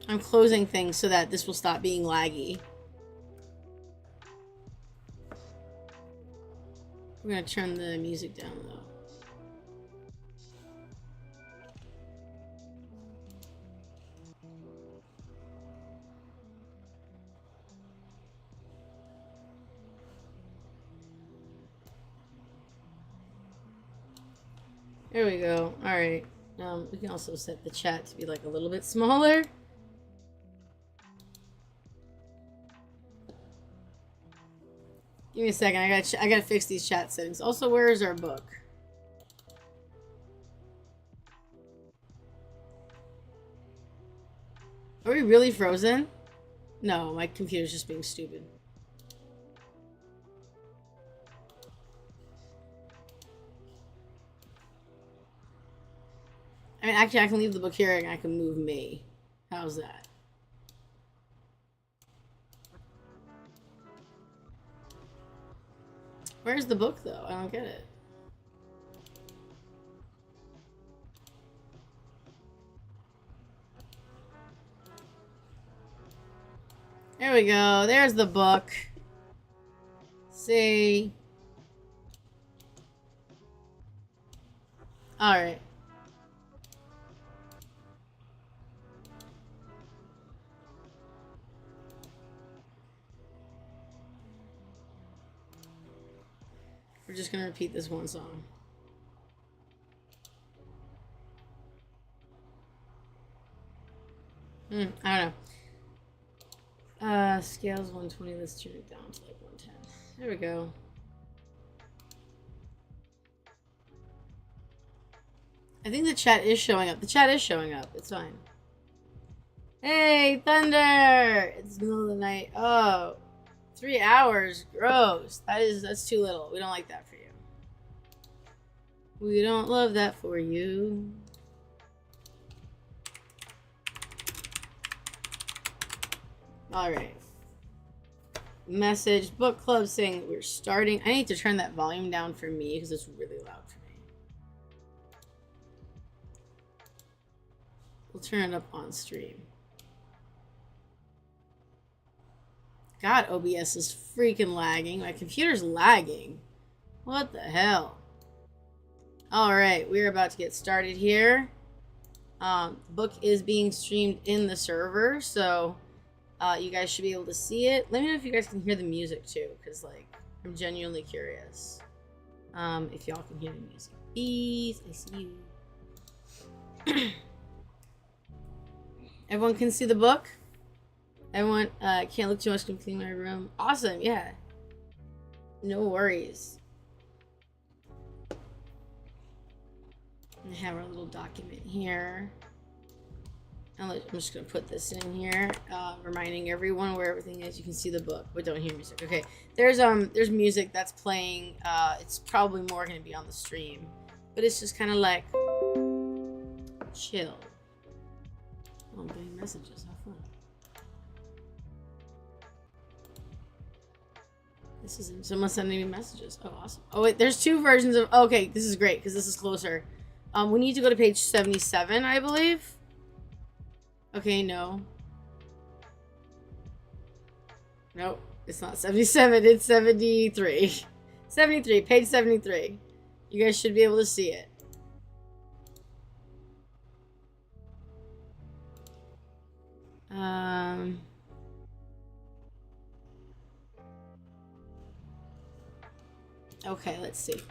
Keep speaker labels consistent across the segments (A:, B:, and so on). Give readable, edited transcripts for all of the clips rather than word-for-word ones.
A: I'm closing things so that this will stop being laggy. We're gonna turn the music down though. There we go. Alright. We can also set the chat to be like a little bit smaller. Give me a second. I gotta fix these chat settings. Also, where is our book? Are we really frozen? No, my computer's just being stupid. I mean, actually, I can leave the book here and I can move me. How's that? Where's the book, though? I don't get it. There we go. There's the book. See? Alright. We're just gonna repeat this one song. I don't know. Scales 120, let's turn it down to like 110. There we go. I think the chat is showing up. The chat is showing up. It's fine. Hey, Thunder! It's the middle of the night. Oh. 3 hours. Gross. That's too little. We don't like that for you. We don't love that for you. Alright. Message. Book club saying we're starting. I need to turn that volume down for me because it's really loud for me. We'll turn it up on stream. God, OBS is freaking lagging. My computer's lagging. What the hell? Alright, we're about to get started here. The book is being streamed in the server, so you guys should be able to see it. Let me know if you guys can hear the music too, because like I'm genuinely curious. If y'all can hear the music. Please, I see you. Everyone can see the book? Everyone can't look too much, can clean my room. Awesome, yeah. No worries. I have our little document here. I'm just gonna put this in here, reminding everyone where everything is. You can see the book, but don't hear music. Okay, there's music that's playing. It's probably more gonna be on the stream, but it's just kind of like chill. Oh, I'm getting messages. How fun! This is someone sending me messages. Oh, awesome. Oh wait, there's 2 versions of. Okay, this is great because this is closer. We need to go to page 77, I believe. Okay, no. Nope, it's not 77, it's 73. 73, page 73. You guys should be able to see it. Okay, let's see.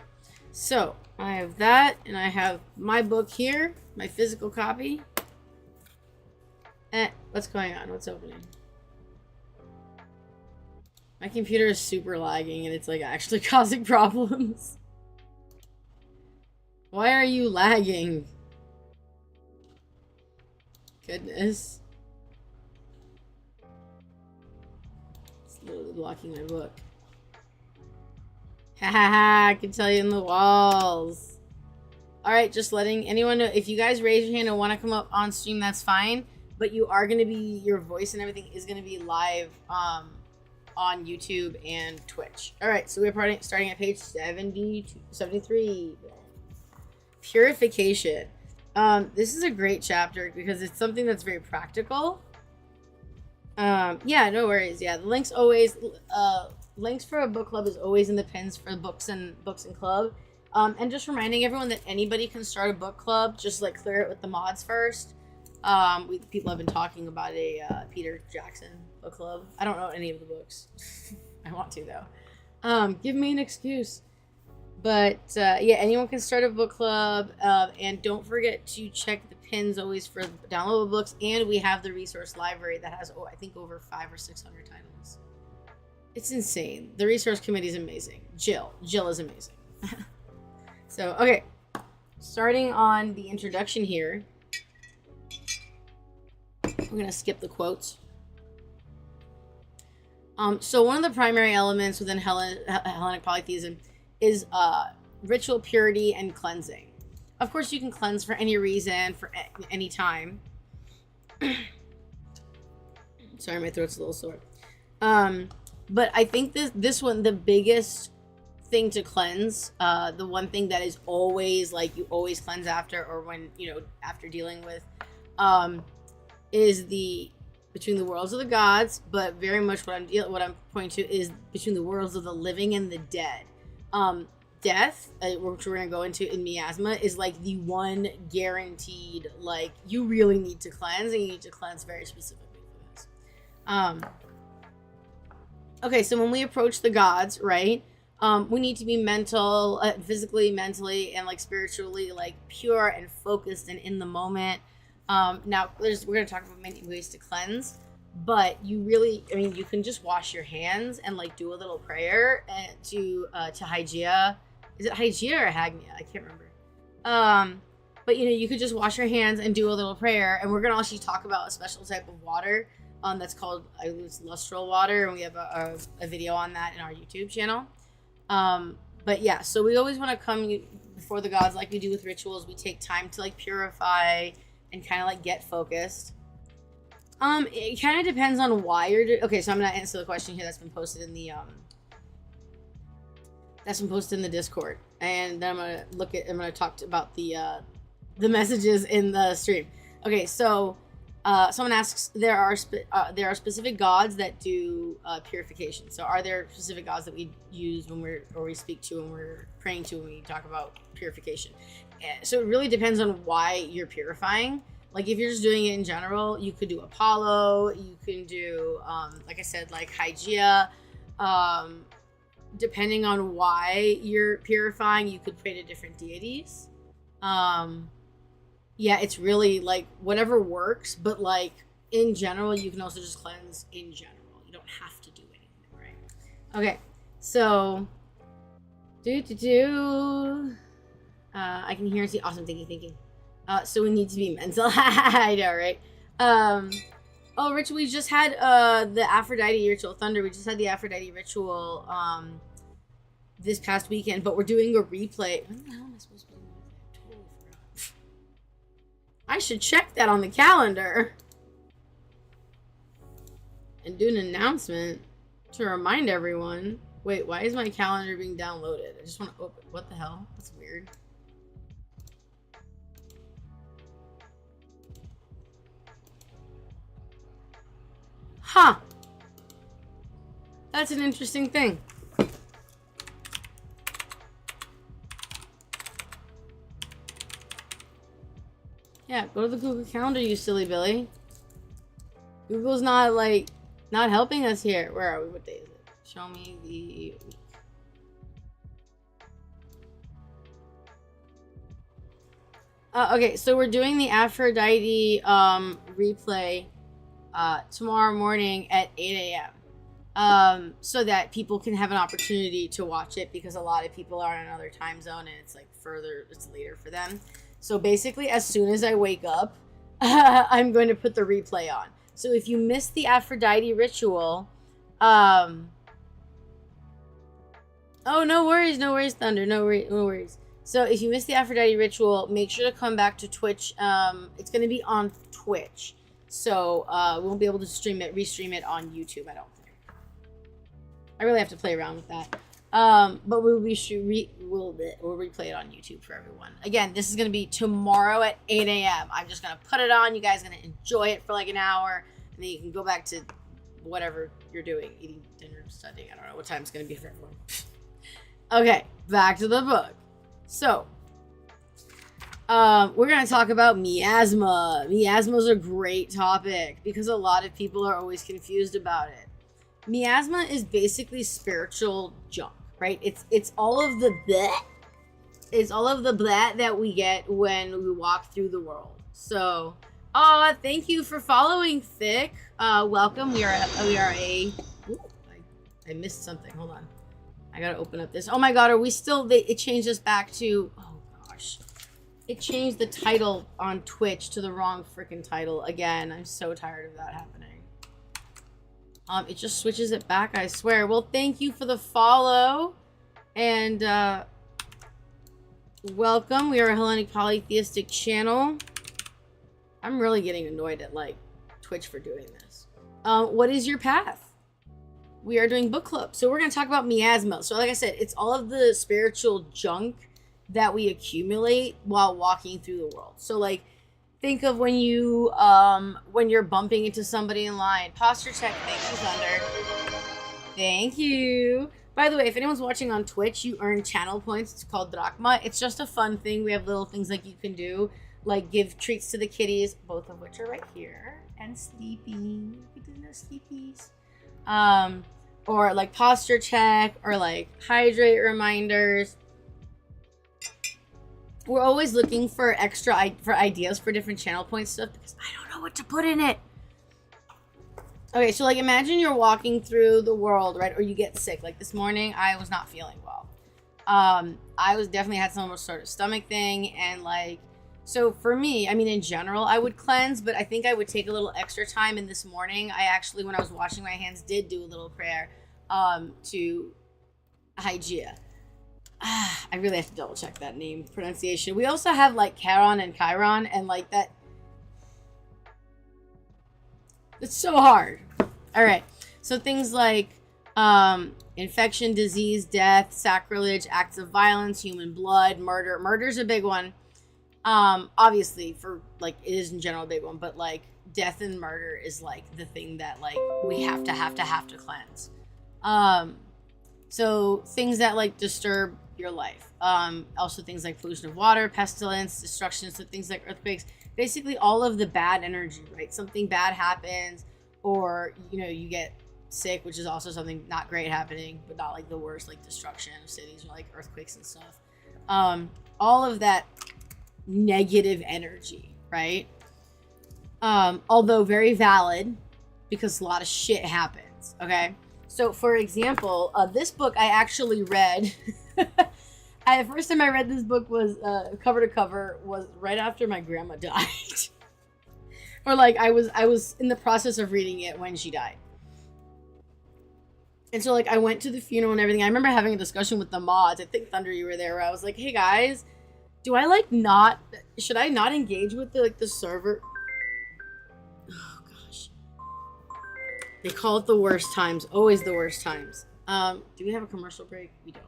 A: So, I have that, and I have my book here, my physical copy. What's going on? What's opening? My computer is super lagging, and it's like actually causing problems. Why are you lagging? Goodness. It's literally blocking my book. Ha ha ha, I can tell you in the walls. Alright, just letting anyone know. If you guys raise your hand and want to come up on stream, that's fine. But you are going to be, your voice and everything is going to be live on YouTube and Twitch. Alright, so we're starting at page 73. Purification. This is a great chapter because it's something that's very practical. Yeah, no worries. Yeah, the links always, links for a book club is always in the pins for books and club. And just reminding everyone that anybody can start a book club. Just like clear it with the mods first. People have been talking about a Peter Jackson book club. I don't know any of the books. I want to though. Give me an excuse. But yeah, anyone can start a book club. And don't forget to check the pins always for downloadable books. And we have the resource library that has, I think over 500 or 600 titles. It's insane. The resource committee is amazing. Jill is amazing. So, okay. Starting on the introduction here. We're going to skip the quotes. So one of the primary elements within Hellenic polytheism is ritual purity and cleansing. Of course, you can cleanse for any reason, for any time. Sorry, my throat's a little sore. But I think this one, the biggest thing to cleanse, the one thing that is always like you always cleanse after, or when after dealing with, is the between the worlds of the gods, but very much what I'm pointing to is between the worlds of the living and the dead. Death, which we're gonna go into in miasma, is like the one guaranteed, like you really need to cleanse, and you need to cleanse very specifically for this. Okay, so when we approach the gods, right, we need to be physically, mentally, and like spiritually, like pure and focused and in the moment. Now we're going to talk about many ways to cleanse, but you can just wash your hands and like do a little prayer to Hygeia. Is it Hygeia or Hagnia? I can't remember. But you could just wash your hands and do a little prayer, and we're going to actually talk about a special type of water that's called, I believe it's lustral water, and we have a video on that in our YouTube channel. But yeah, so we always want to come before the gods like we do with rituals. We take time to like purify and kind of like get focused. It kind of depends on why you're okay, so I'm gonna answer the question here that's been posted in the Discord, and then I'm gonna talk about the messages in the stream. Okay, so someone asks, there are specific gods that do purification. So are there specific gods that we use we speak to when we're praying to when we talk about purification? So it really depends on why you're purifying. Like if you're just doing it in general, you could do Apollo, you can do like I said, like Hygeia. Depending on why you're purifying, you could pray to different deities. Yeah, it's really like whatever works, but like in general, you can also just cleanse in general. You don't have to do anything, right? Okay, so I can hear and see. Awesome, thinking. So we need to be mental. I know, right? Oh, Rich, we just had the Aphrodite ritual. Thunder, we just had the Aphrodite ritual this past weekend, but we're doing a replay. When the hell am I supposed to be doing that? I totally forgot. I should check that on the calendar and do an announcement to remind everyone. Wait, why is my calendar being downloaded? I just want to open. What the hell? That's weird. Huh. That's an interesting thing. Yeah, go to the Google Calendar, you silly Billy. Google's not helping us here. Where are we? What day is it? Show me the week. Okay, so we're doing the Aphrodite replay tomorrow morning at 8 a.m. So that people can have an opportunity to watch it, because a lot of people are in another time zone and it's like it's later for them. So basically, as soon as I wake up, I'm going to put the replay on. So if you missed the Aphrodite ritual, oh, no worries, Thunder, no worries. So if you missed the Aphrodite ritual, make sure to come back to Twitch. It's going to be on Twitch. So we won't be able to restream it on YouTube, I don't think. I really have to play around with that. But we'll replay it on YouTube for everyone. Again, this is going to be tomorrow at 8 a.m. I'm just going to put it on. You guys are going to enjoy it for like an hour, and then you can go back to whatever you're doing, eating dinner, studying. I don't know what time it's going to be for everyone. Okay, back to the book. So, we're going to talk about miasma. Miasma is a great topic because a lot of people are always confused about it. Miasma is basically spiritual junk, right? It's all of the bleh. It's all of the bleh that we get when we walk through the world. So, thank you for following, Thick. Welcome. We are a. Ooh, I missed something. Hold on. I gotta open up this. Oh my god, are we still? It changed us back to. Oh gosh, it changed the title on Twitch to the wrong freaking title again. I'm so tired of that happening. It just switches it back. I swear. Well, thank you for the follow, and welcome. We are a Hellenic polytheistic channel. I'm really getting annoyed at like Twitch for doing this. What is your path? We are doing book club. So we're going to talk about miasma. So like I said, it's all of the spiritual junk that we accumulate while walking through the world. So like think of when you when you're bumping into somebody in line. Posture check. Thank you, Thunder. Thank you. By the way, if anyone's watching on Twitch, you earn channel points. It's called Drachma. It's just a fun thing. We have little things like you can do, like give treats to the kitties, both of which are right here, and sleeping. Look at those sleepies. Or like posture check, or like hydrate reminders. We're always looking for ideas for different channel point stuff because I don't know what to put in it. Okay, so like imagine you're walking through the world, right? Or you get sick. Like this morning, I was not feeling well. I was definitely had some sort of stomach thing, and like, so for me, I mean, in general, I would cleanse, but I think I would take a little extra time. And this morning, I actually, when I was washing my hands, did do a little prayer to Hygeia. I really have to double check that name pronunciation. We also have like Charon and Chiron, and like that. It's so hard. All right. So things like infection, disease, death, sacrilege, acts of violence, human blood, murder. Murder's a big one. Obviously for like it is in general a big one, but like death and murder is like the thing that like we have to cleanse. So things that like disturb your life. Also things like pollution of water, pestilence, destruction, so things like earthquakes, basically all of the bad energy, right? Something bad happens, or you know, you get sick, which is also something not great happening, but not like the worst, like destruction of cities or like earthquakes and stuff. All of that negative energy, right? Although very valid because a lot of shit happens. Okay, so for example, this book I actually read. The first time I read this book was cover to cover was right after my grandma died. Or like I was in the process of reading it when she died. And so like I went to the funeral and everything. I remember having a discussion with the mods. I think Thunder, you were there, where I was like, hey guys, should I not engage with the server? Oh gosh. They call it the worst times. Always the worst times. Do we have a commercial break? We don't.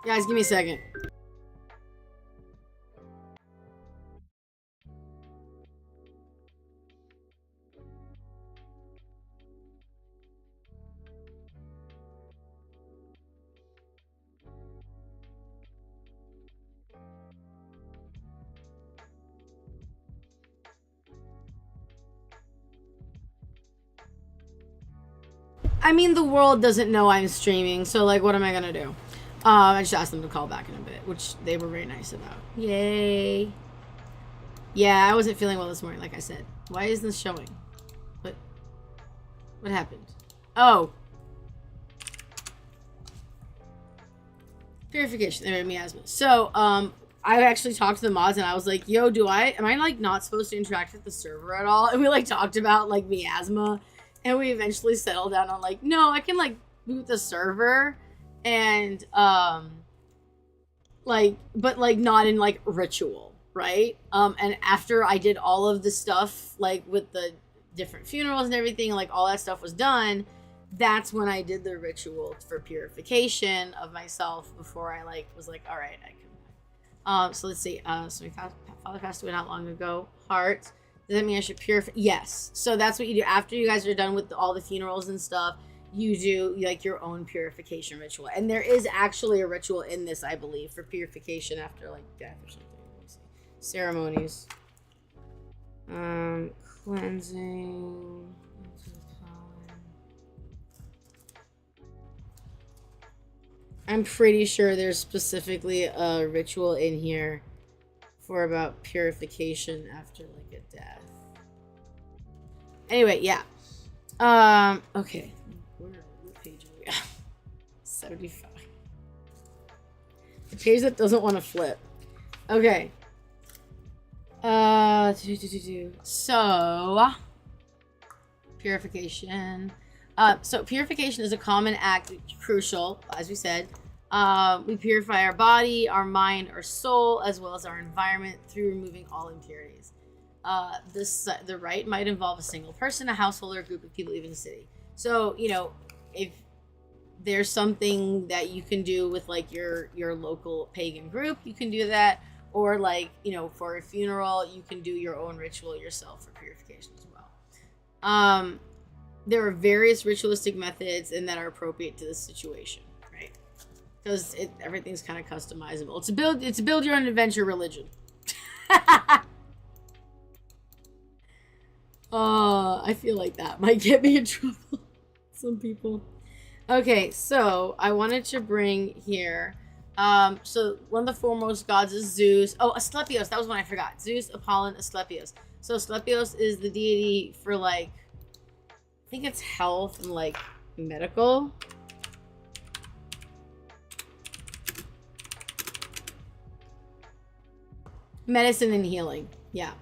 A: Guys, give me a second. I mean, the world doesn't know I'm streaming, so like, what am I gonna do? I just asked them to call back in a bit, which they were very nice about. Yay. Yeah, I wasn't feeling well this morning, like I said. Why isn't this showing? What happened? Oh. Purification. There, miasma. So, I actually talked to the mods and I was like, yo, am I like not supposed to interact with the server at all? And we like talked about like miasma, and we eventually settled down on like, no, I can like boot the server. And but like not in like ritual, right? And after I did all of the stuff like with the different funerals and everything, like all that stuff was done, that's when I did the ritual for purification of myself before I like was like, all right, I can. So let's see. So my father passed away not long ago. Heart. Does that mean I should purify? Yes. So that's what you do after you guys are done with all the funerals and stuff. You do like your own purification ritual, and there is actually a ritual in this, I believe, for purification after like death or something. Let me see. Ceremonies. Cleansing. I'm pretty sure there's specifically a ritual in here for about purification after like a death. Anyway, yeah. Okay. What page are we at? 75. The page that doesn't want to flip. Okay. So purification. So purification is a common act, crucial, as we said. We purify our body, our mind, our soul, as well as our environment through removing all impurities. The rite might involve a single person, a household, or a group of people, even a city. So, you know, if there's something that you can do with like your local pagan group, you can do that. Or like, you know, for a funeral, you can do your own ritual yourself for purification as well. There are various ritualistic methods and that are appropriate to this situation, right? Because everything's kind of customizable. It's a build your own adventure religion. I feel like that might get me in trouble. Some people. Okay, so I wanted to bring here. So one of the foremost gods is Zeus. Oh, Asclepios. That was one I forgot. Zeus, Apollon, Asclepios. So Asclepios is the deity for like, I think it's health and like medical. Medicine and healing. Yeah.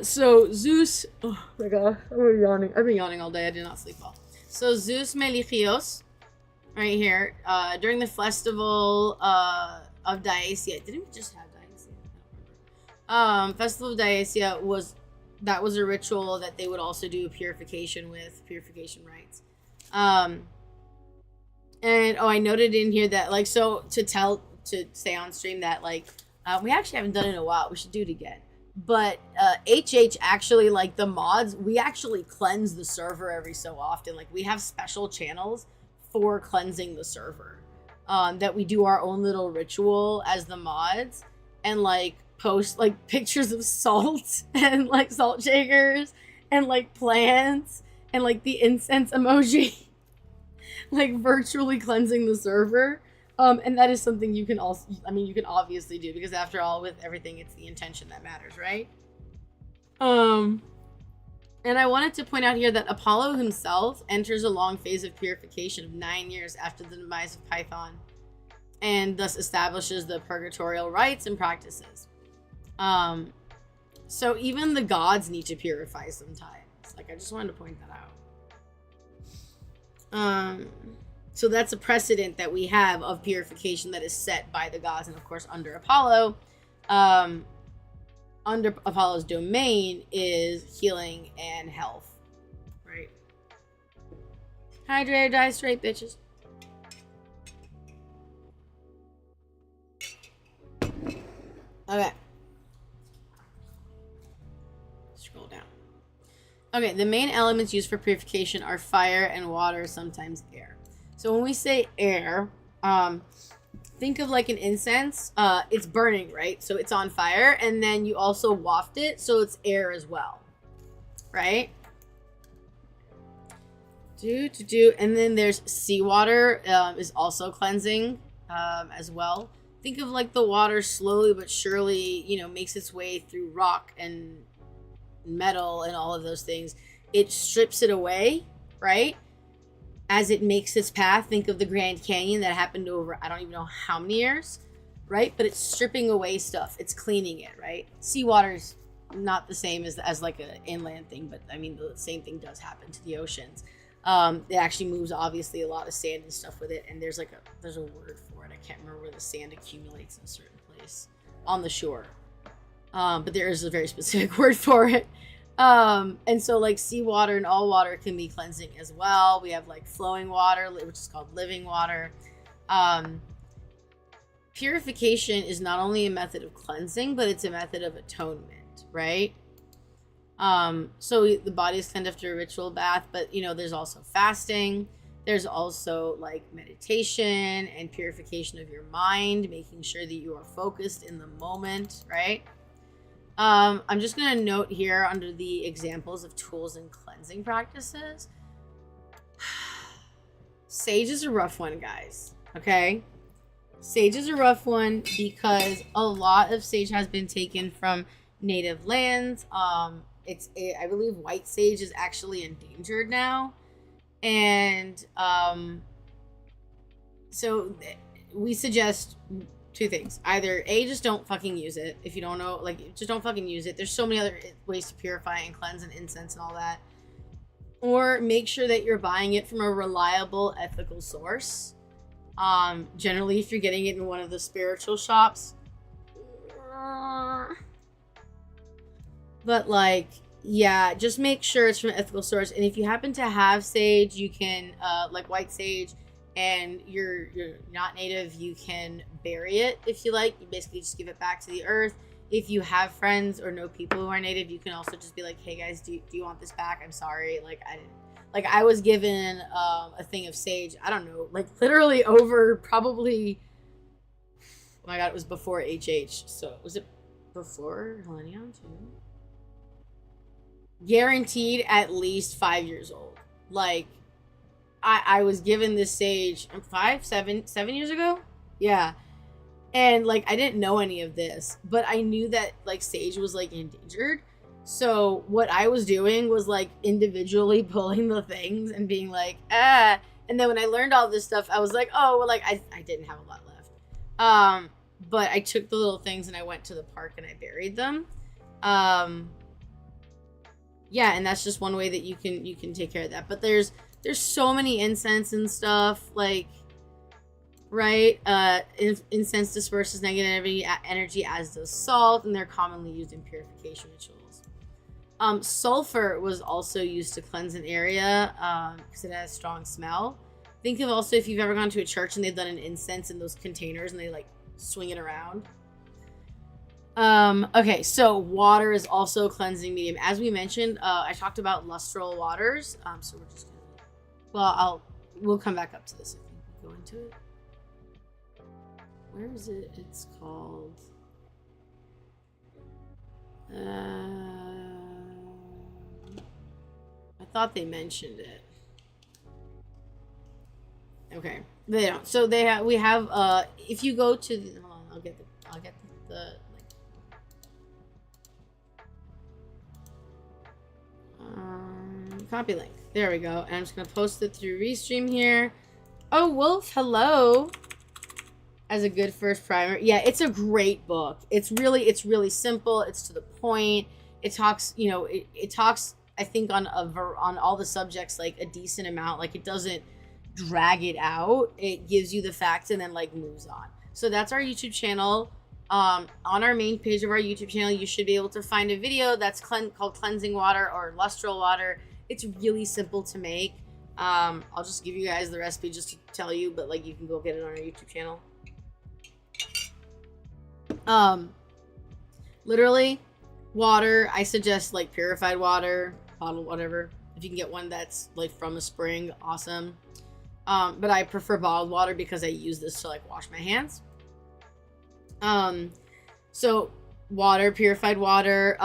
A: So Zeus, oh my god, I'm yawning. I've been yawning all day. I did not sleep well. So Zeus Melichios, right here, during the festival of Diasia. Didn't we just have Diasia? I don't remember. Festival of Diasia was a ritual that they would also do purification rites. And I noted in here that like, so to stay on stream that like, we actually haven't done it in a while. We should do it again. But HH actually, like the mods, we actually cleanse the server every so often. Like we have special channels for cleansing the server, that we do our own little ritual as the mods, and like post like pictures of salt and like salt shakers and like plants and like the incense emoji, like virtually cleansing the server. And that is something you can also, I mean, you can obviously do, because after all, with everything, it's the intention that matters, right? And I wanted to point out here that Apollo himself enters a long phase of purification of 9 years after the demise of Python, and thus establishes the purgatorial rites and practices. So even the gods need to purify sometimes. Like, I just wanted to point that out. So that's a precedent that we have of purification that is set by the gods. And of course, under Apollo, under Apollo's domain is healing and health, right? Hydrate or die straight, bitches. Okay. Scroll down. Okay, the main elements used for purification are fire and water, sometimes air. So when we say air, think of like an incense. It's burning, right? So it's on fire, and then you also waft it, so it's air as well, right? And then there's seawater, is also cleansing, as well. Think of like the water slowly but surely, you know, makes its way through rock and metal and all of those things. It strips it away, right? As it makes its path. Think of the Grand Canyon that happened over, I don't even know how many years, right? But it's stripping away stuff. It's cleaning it, right? Seawater's not the same as like an inland thing, but I mean, the same thing does happen to the oceans. It actually moves, obviously, a lot of sand and stuff with it. And there's a word for it. I can't remember where the sand accumulates in a certain place on the shore. But there is a very specific word for it. And so like seawater and all water can be cleansing as well. We have like flowing water, which is called living water. purification is not only a method of cleansing, but it's a method of atonement, right? So the body is cleansed after a ritual bath, but, you know, there's also fasting. There's also like meditation and purification of your mind, making sure that you are focused in the moment, right? I'm just going to note here under the examples of tools and cleansing practices. Sage is a rough one, guys. Okay? Sage is a rough one because a lot of sage has been taken from native lands. I believe white sage is actually endangered now. And so we suggest two things. Either A, just don't fucking use it. If you don't know, like, just don't fucking use it. There's so many other ways to purify and cleanse and incense and all that. Or make sure that you're buying it from a reliable, ethical source. Generally, if you're getting it in one of the spiritual shops. But, like, yeah, just make sure it's from an ethical source. And if you happen to have sage, you can, like white sage, and you're not native, you can bury it if you like. You basically just give it back to the earth. If you have friends or know people who are native, you can also just be like, hey guys, do you want this back? I'm sorry, like I was given a thing of sage, I don't know, like literally over probably, oh my god, it was before HH. So was it before Hellenic too? Guaranteed at least 5 years old. Like, I was given this sage 7 years ago. Yeah. And like, I didn't know any of this, but I knew that like sage was like endangered. So what I was doing was like individually pulling the things and being like, ah. And then when I learned all this stuff, I was like, oh, well, like I didn't have a lot left. But I took the little things and I went to the park and I buried them. Yeah, and that's just one way that you can take care of that. But there's so many incense and stuff, like, right? Incense disperses negative energy, as does salt, and they're commonly used in purification rituals. Sulfur was also used to cleanse an area because it has a strong smell. Think of also if you've ever gone to a church and they've done an incense in those containers and they like swing it around. Okay, so water is also a cleansing medium. As we mentioned, I talked about lustral waters. So we're just gonna, well, we'll come back up to this. I think we'll go into it. Where is it? It's called, I thought they mentioned it. Okay, they don't. So we have, if you go to the, hold on, I'll get the copy link. There we go. And I'm just gonna post it through Restream here. Oh, Wolf, hello. As a good first primer. Yeah, it's a great book. It's really simple. It's to the point. It talks, you know, it talks, I think, on all the subjects like a decent amount. Like, it doesn't drag it out. It gives you the facts and then like moves on. So that's our YouTube channel. On our main page of our YouTube channel, you should be able to find a video that's called Cleansing Water or Lustral Water. It's really simple to make. I'll just give you guys the recipe just to tell you, but like you can go get it on our YouTube channel. Literally, water, I suggest like purified water, bottled, whatever. If you can get one that's like from a spring, awesome. But I prefer bottled water because I use this to like wash my hands. So water, purified water,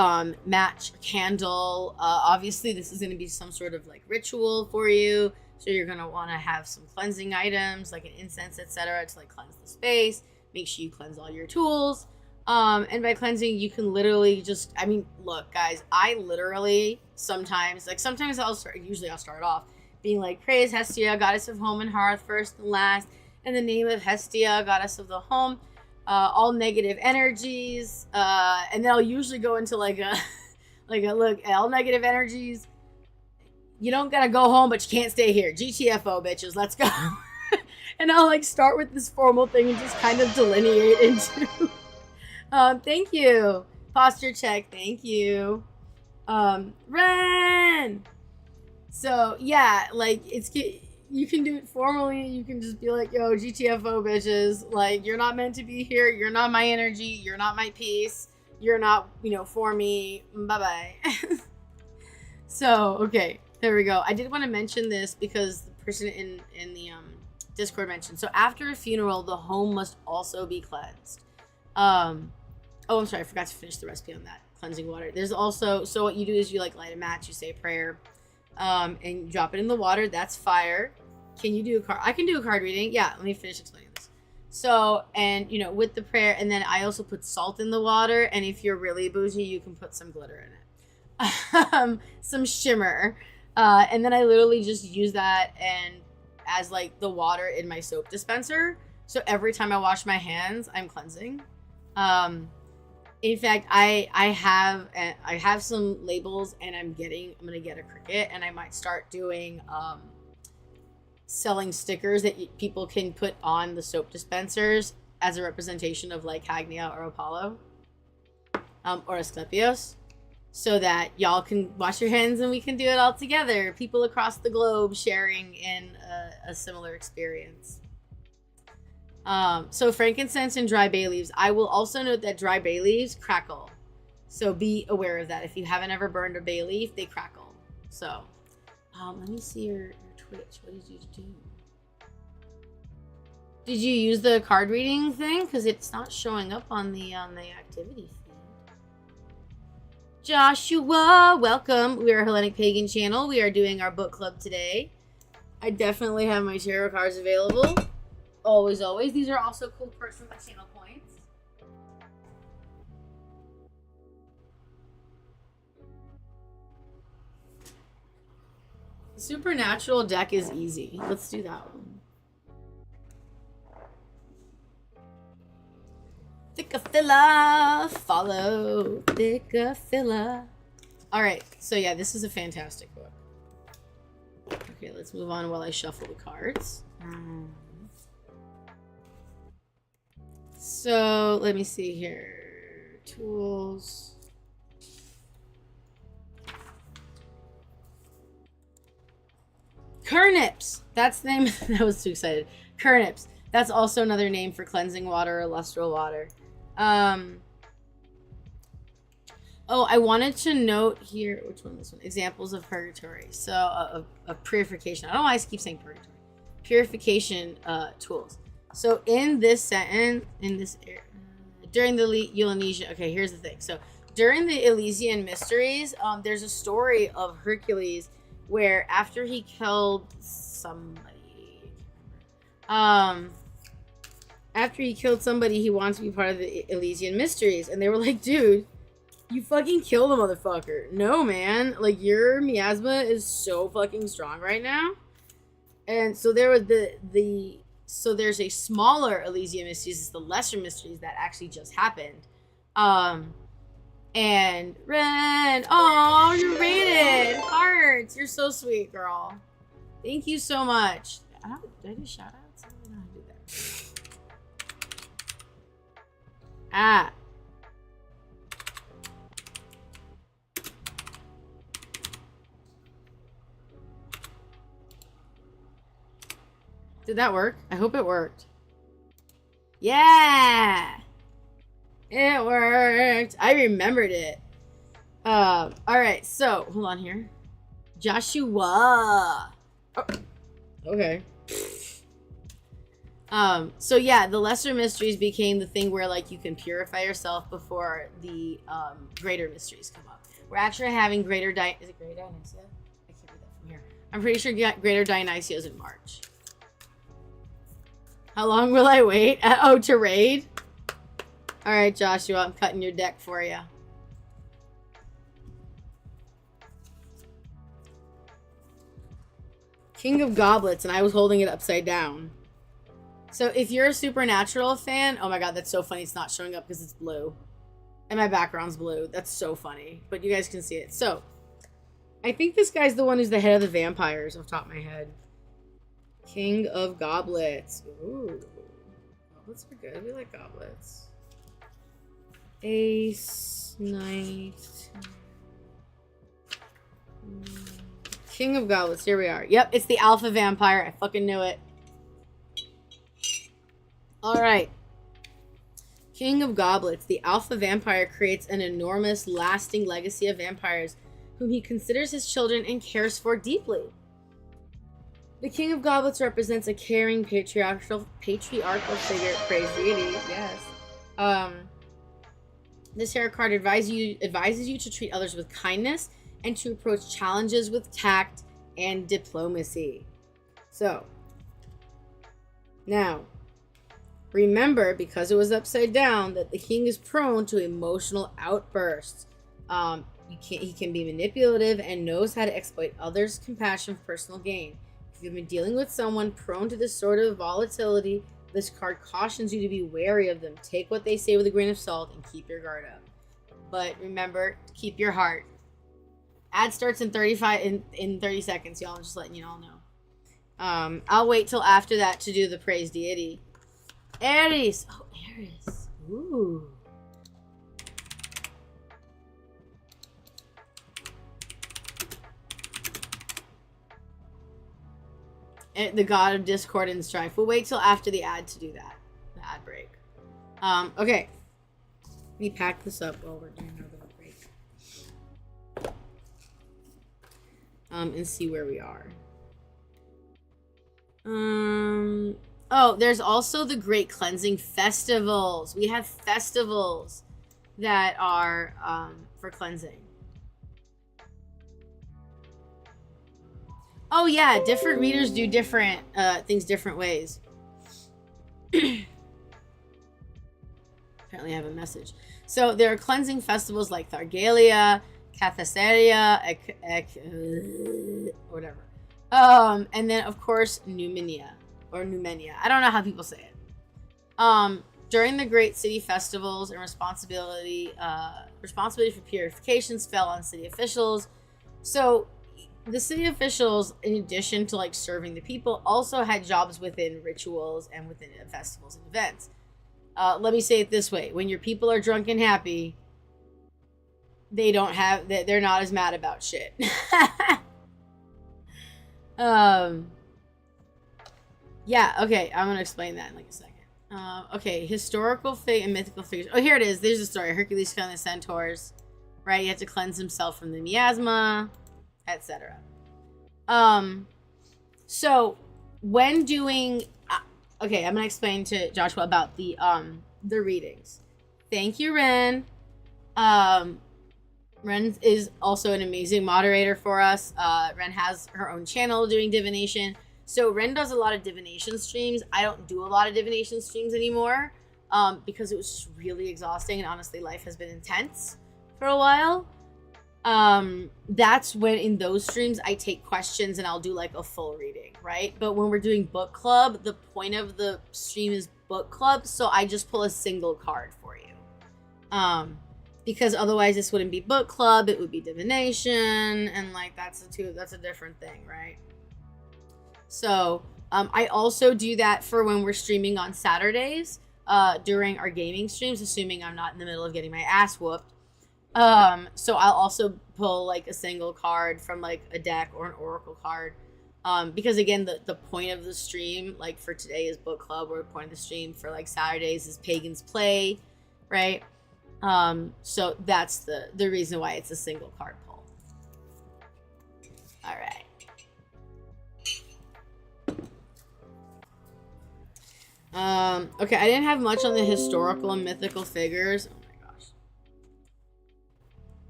A: match a candle. Obviously this is going to be some sort of like ritual for you. So you're going to want to have some cleansing items like an incense, etc. to like cleanse the space. Make sure you cleanse all your tools. And by cleansing, you can literally just, I mean, look guys, I literally sometimes I'll start off being like, praise Hestia, goddess of home and hearth, first and last, in the name of Hestia, goddess of the home, all negative energies, and then I'll usually go into like a look, all negative energies, you don't gotta go home, but you can't stay here. GTFO, bitches, let's go. And I'll like start with this formal thing and just kind of delineate into thank you, posture check, thank you, Ren. So yeah, like You can do it formally. You can just be like, yo, GTFO, bitches. Like, you're not meant to be here. You're not my energy. You're not my peace. You're not, you know, for me. Bye-bye. So, okay. There we go. I did want to mention this because the person in the Discord mentioned. So, after a funeral, the home must also be cleansed. Oh, I'm sorry. I forgot to finish the recipe on that. Cleansing water. There's also, so what you do is you like light a match, you say a prayer, and you drop it in the water. That's fire. Can you do a card? I can do a card reading. Yeah, let me finish explaining this. So, and you know, with the prayer, and then I also put salt in the water, and if you're really bougie, you can put some glitter in it. Some shimmer. And then I literally just use that and as like the water in my soap dispenser. So every time I wash my hands, I'm cleansing. In fact, I have some labels, and I'm gonna get a Cricut, and I might start doing selling stickers that people can put on the soap dispensers as a representation of like Hagnia or Apollo, or Asclepios, so that y'all can wash your hands and we can do it all together. People across the globe sharing in a similar experience. So frankincense and dry bay leaves. I will also note that dry bay leaves crackle. So be aware of that. If you haven't ever burned a bay leaf, they crackle. So, let me see your Twitch. What did you do? Did you use the card reading thing? Because it's not showing up on the activity feed. Joshua, welcome. We are a Hellenic Pagan channel. We are doing our book club today. I definitely have my tarot cards available. Always, always. These are also cool perks from my channel points. The supernatural deck is easy. Let's do that one. Thickaphila, follow Thickaphila. All right, so yeah, this is a fantastic book. Okay, let's move on while I shuffle the cards. So let me see here. Tools. Kernips. That's the name. I was too excited. Kernips. That's also another name for cleansing water or lustral water. Oh, I wanted to note here, which one? This one. Examples of purgatory. So, of purification. I don't know why I keep saying purgatory. Purification tools. So, in this sentence, in this area, during the Eulonesia, okay, here's the thing. So, during the Elysian Mysteries, there's a story of Hercules where after he killed somebody, he wanted to be part of the Elysian Mysteries, and they were like, dude, you fucking killed the motherfucker. No, man. Like, your miasma is so fucking strong right now. And so there was so there's a smaller Elysian Mysteries. It's the lesser mysteries that actually just happened. And Ren, oh, you're rated. Hearts. You're so sweet, girl. Thank you so much. Did I do shout outs? I don't know how to do that. Ah. Did that work? I hope it worked. Yeah! It worked. I remembered it. Alright, so, hold on here. Joshua. Oh, okay. So yeah, the lesser mysteries became the thing where, like, you can purify yourself before the, greater mysteries come up. We're actually having is it Greater Dionysia? I can't read that from here. I'm pretty sure Greater Dionysia is in March. How long will I wait? To raid? Alright, Joshua, I'm cutting your deck for you. King of Goblets, and I was holding it upside down. So if you're a Supernatural fan, oh my god, that's so funny. It's not showing up because it's blue. And my background's blue. That's so funny. But you guys can see it. So, I think this guy's the one who's the head of the vampires off the top of my head. King of Goblets. Ooh. Goblets are good. We like goblets. Ace, Knight, King of Goblets. Here we are. Yep, it's the alpha vampire. I fucking knew it. Alright. King of Goblets. The alpha vampire creates an enormous, lasting legacy of vampires whom he considers his children and cares for deeply. The King of Goblets represents a caring, patriarchal figure. Praise deity. Yes. This tarot card advises you to treat others with kindness and to approach challenges with tact and diplomacy. So, now, remember, because it was upside down, that the king is prone to emotional outbursts. He can be manipulative and knows how to exploit others' compassion for personal gain. If you've been dealing with someone prone to this sort of volatility, this card cautions you to be wary of them. Take what they say with a grain of salt and keep your guard up. But remember, keep your heart. Ad starts in 30 seconds, y'all. I'm just letting you all know. I'll wait till after that to do the praise deity. Aries. Oh, Aries. Ooh. The god of discord and strife. We'll wait till after the ad to do that. The ad break. Okay. Let me pack this up while we're doing our little break. And see where we are. Oh, there's also the Great Cleansing Festivals. We have festivals that are for cleansing. Oh yeah, different readers do different things different ways. Apparently I have a message. So there are cleansing festivals like Thargelia, Cathasaria, whatever. And then of course Numenia or Numenia. I don't know how people say it. During the great city festivals, and responsibility for purifications fell on city officials. So the city officials, in addition to like serving the people, also had jobs within rituals and within festivals and events. Let me say it this way: when your people are drunk and happy, they're not as mad about shit. Yeah, okay, I'm gonna explain that in like a second. Okay, historical and mythical figures. Oh, here it is. There's a story. Hercules killing the centaurs. Right, you have to cleanse himself from the miasma, etc. So when doing, okay, I'm gonna explain to Joshua about the readings. Thank you, Ren. Ren is also an amazing moderator for us. Ren has her own channel doing divination. So Ren does a lot of divination streams. I don't do a lot of divination streams anymore because it was just really exhausting, and honestly, life has been intense for a while. That's when in those streams I take questions and I'll do like a full reading, right? But when we're doing book club, the point of the stream is book club, so I just pull a single card for you. Because otherwise this wouldn't be book club, it would be divination, and like that's a different thing, right? So I also do that for when we're streaming on Saturdays during our gaming streams, assuming I'm not in the middle of getting my ass whooped. So I'll also pull like a single card from like a deck or an oracle card. Because again, the point of the stream, like for today is book club, or the point of the stream for like Saturdays is Pagan's Play, right? So that's the reason why it's a single card pull. All right. Okay, I didn't have much on the historical and mythical figures.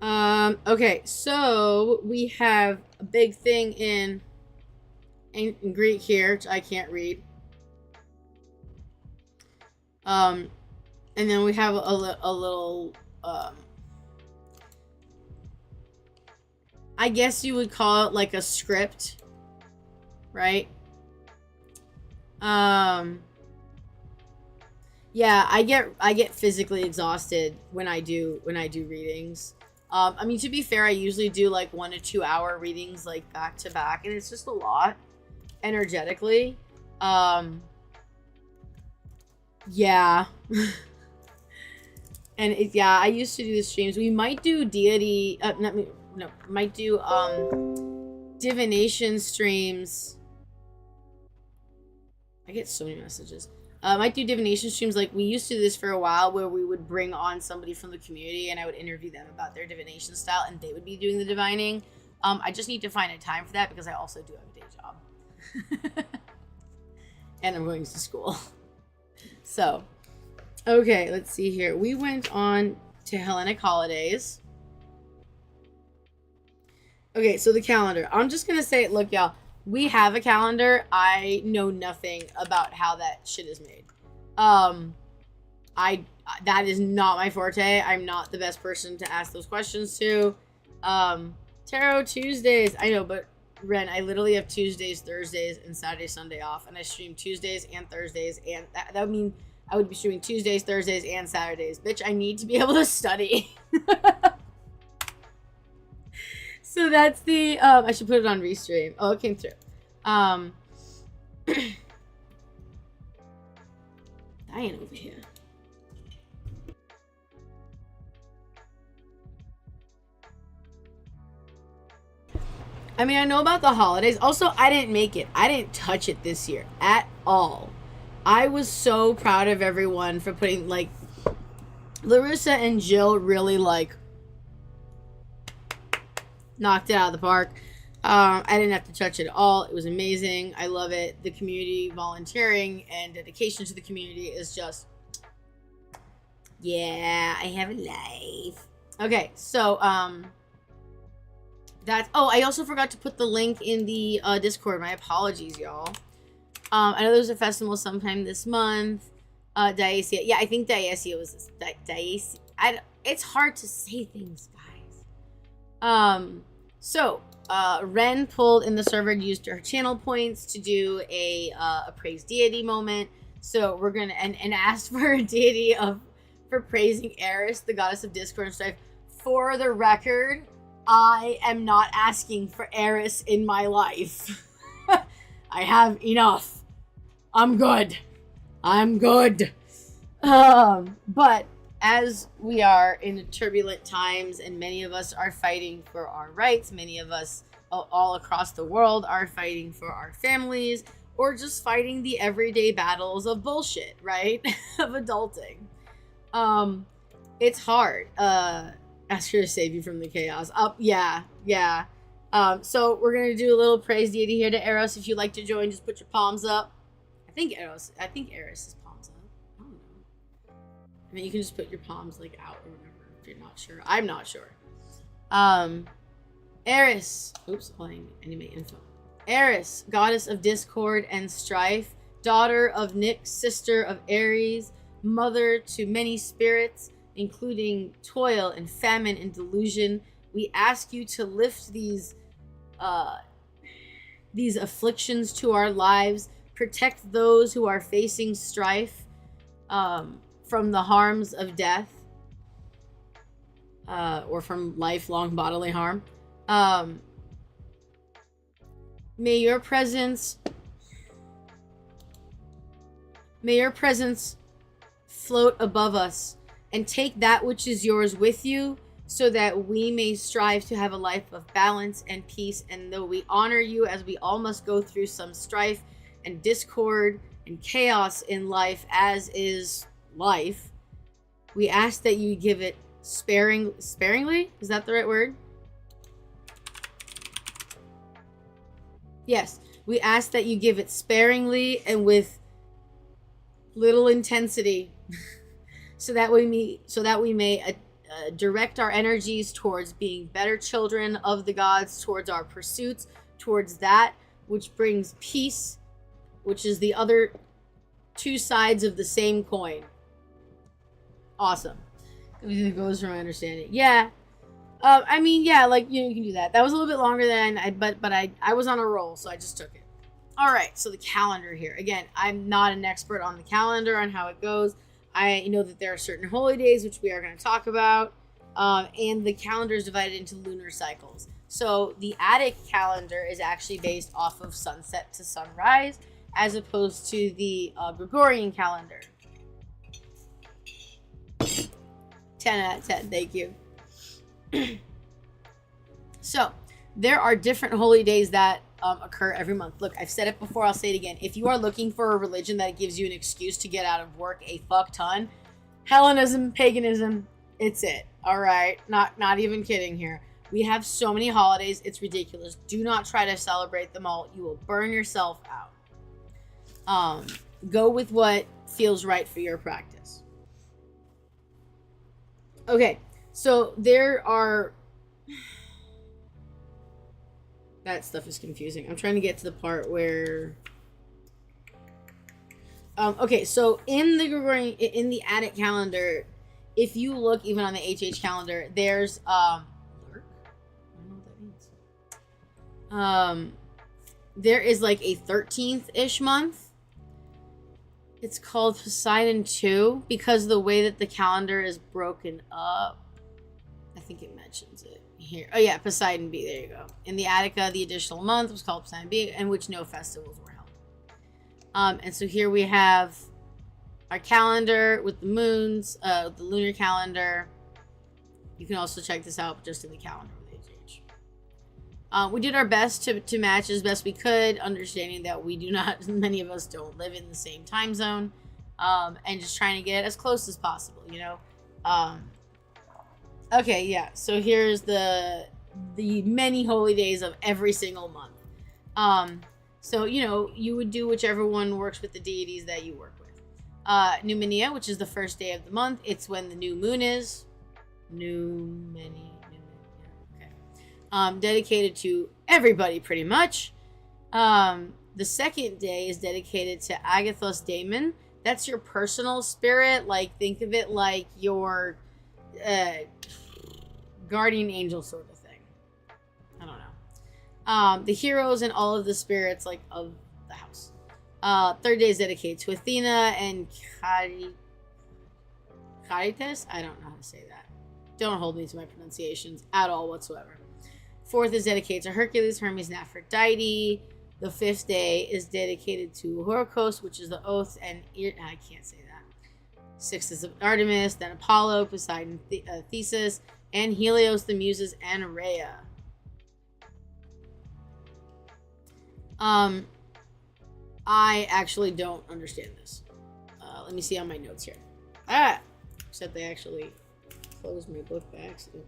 A: Okay, so we have a big thing in Greek here, which I can't read. And then we have a little, I guess you would call it like a script, right? Yeah, I get physically exhausted when I do readings. I mean, to be fair, I usually do like 1 to 2 hour readings like back to back, and it's just a lot energetically. Yeah. And I used to do the streams. We might do deity, might do divination streams. I get so many messages. I might do divination streams. Like, we used to do this for a while where we would bring on somebody from the community and I would interview them about their divination style and they would be doing the divining. I just need to find a time for that because I also do have a day job. And I'm going to school. So, okay, let's see here. We went on to Hellenic holidays. Okay, so the calendar. I'm just going to say, look, y'all, we have a calendar. I know nothing about how that shit is made. That is not my forte. I'm not the best person to ask those questions to. Tarot Tuesdays. I know, but Ren, I literally have Tuesdays, Thursdays, and Saturday, Sunday off, and I stream Tuesdays and Thursdays, and that would mean I would be streaming Tuesdays, Thursdays, and Saturdays. Bitch, I need to be able to study. So that's the, I should put it on restream. Oh, it came through. Diane over here. I mean, I know about the holidays. Also, I didn't make it. I didn't touch it this year at all. I was so proud of everyone for putting, like, Larissa and Jill really, like, knocked it out of the park. I didn't have to touch it at all. It was amazing. I love it. The community volunteering and dedication to the community is just, yeah, I have a life. Okay, so, I also forgot to put the link in the Discord. My apologies, y'all. I know there's a festival sometime this month. Diasia. Yeah, I think Diasia was this. Diasia. It's hard to say things, guys. Ren pulled in the server and used her channel points to do a praise deity moment. So we're gonna and asked for a deity for praising Eris, the goddess of discord and strife. For the record, I am not asking for Eris in my life. I have enough. I'm good. But as we are in turbulent times and many of us are fighting for our rights, many of us all across the world are fighting for our families or just fighting the everyday battles of bullshit, right? Of adulting. It's hard. Ask her to save you from the chaos. Yeah. So we're gonna do a little praise deity here to Eros. If you'd like to join, just put your palms up. I think Eris is palms up. I don't know. I mean, you can just put your palms like out or whatever if you're not sure. I'm not sure. Eris. Oops, playing anime info. Eris, goddess of discord and strife, daughter of Nyx, sister of Ares, mother to many spirits, including toil and famine and delusion. We ask you to lift these afflictions to our lives, protect those who are facing strife from the harms of death or from lifelong bodily harm. May your presence float above us and take that which is yours with you, so that we may strive to have a life of balance and peace. And though we honor you, as we all must go through some strife and discord and chaos in life, as is life, we ask that you give it sparingly? Is that the right word? Yes. We ask that you give it sparingly and with little intensity, so that we may direct our energies towards being better children of the gods, towards our pursuits, towards that which brings peace, which is the other two sides of the same coin. Awesome. It goes from my understanding. Yeah. I mean, yeah, like, you can do that. That was a little bit longer than I was on a roll, so I just took it. All right, so the calendar here. Again, I'm not an expert on the calendar, on how it goes. I know that there are certain holy days, which we are going to talk about, and the calendar is divided into lunar cycles. So the Attic calendar is actually based off of sunset to sunrise, as opposed to the Gregorian calendar. 10 out of 10, thank you. So, there are different holy days that occur every month. Look, I've said it before, I'll say it again. If you are looking for a religion that gives you an excuse to get out of work a fuck ton, Hellenism, paganism, it's it. All right, not even kidding here. We have so many holidays, it's ridiculous. Do not try to celebrate them all. You will burn yourself out. Go with what feels right for your practice. Okay, so there are... That stuff is confusing. I'm trying to get to the part where... okay, so in the Gregorian, in the Attic calendar, if you look even on the HH calendar, there's I don't know what that means. There is like a 13th-ish month. It's called Poseidon 2 because of the way that the calendar is broken up. I think it mentions it here. Oh yeah, Poseidon B. There you go. In the Attica, the additional month was called Poseidon B, in which no festivals were held. And so here we have our calendar with the moons, the lunar calendar. You can also check this out just in the calendar with HH. We did our best to match as best we could, understanding that we do not, many of us don't live in the same time zone, and just trying to get as close as possible, you know. Okay, yeah, so here's the many holy days of every single month. So, you know, you would do whichever one works with the deities that you work with. Numenia, which is the first day of the month. It's when the new moon is. Numenia. Okay. Dedicated to everybody, pretty much. The second day is dedicated to Agathos Daemon. That's your personal spirit. Like, think of it like your guardian angel sort of thing. I don't know. The heroes and all of the spirits, like, of the house. Third day is dedicated to Athena and Caritas. I don't know how to say that. Don't hold me to my pronunciations at all whatsoever. Fourth is dedicated to Hercules, Hermes, and Aphrodite. The fifth day is dedicated to Horikos, which is the oath, and I can't say that. Sixth is Artemis, then Apollo, Poseidon, Thesis, and Helios, the Muses, and Rhea. I actually don't understand this. Let me see on my notes here. Except they actually closed my book by accident.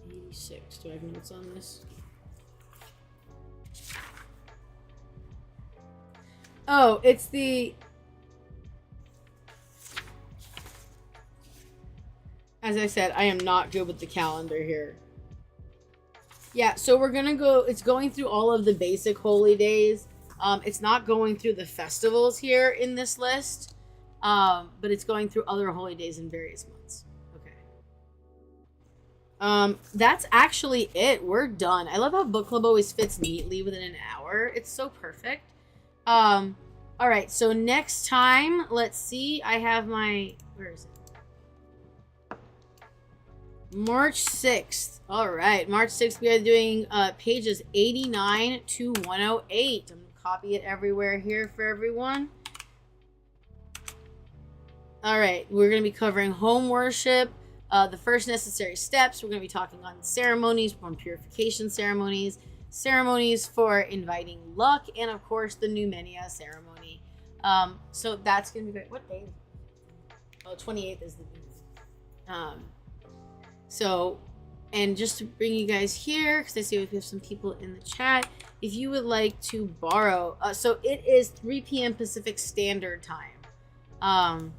A: 86. Do I have notes on this? Oh, it's the... As I said, I am not good with the calendar here. Yeah, so we're gonna go... It's going through all of the basic holy days. It's not going through the festivals here in this list. But it's going through other holy days in various months. Okay. That's actually it. We're done. I love how book club always fits neatly within an hour. It's so perfect. All right. So next time, let's see. I have my... Where is it? March 6th. All right. March 6th, we are doing pages 89 to 108. I'm going to copy it everywhere here for everyone. All right, we're going to be covering home worship, the first necessary steps. We're going to be talking on ceremonies, on purification ceremonies, ceremonies for inviting luck, and of course the Numenia ceremony. So that's going to be great. What day? Oh, 28th is the so, and just to bring you guys here, because I see we have some people in the chat, if you would like to borrow, so it is 3 p.m. Pacific Standard Time.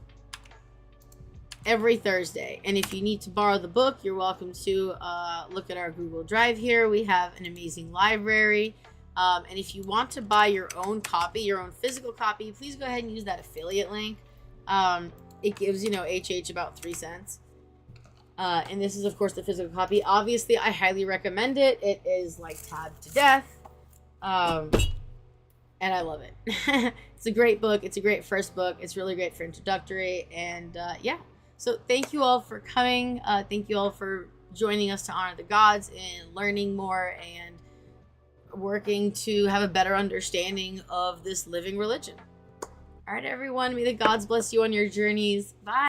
A: Every Thursday. And if you need to borrow the book, you're welcome to look at our Google Drive here. We have an amazing library. And if you want to buy your own copy, your own physical copy, please go ahead and use that affiliate link. It gives, you know, HH about 3 cents. And this is, of course, the physical copy. Obviously, I highly recommend it. It is, like, tabbed to death. And I love it. It's a great book. It's a great first book. It's really great for introductory. And, yeah. So thank you all for coming. Thank you all for joining us to honor the gods and learning more and working to have a better understanding of this living religion. All right, everyone. May the gods bless you on your journeys. Bye.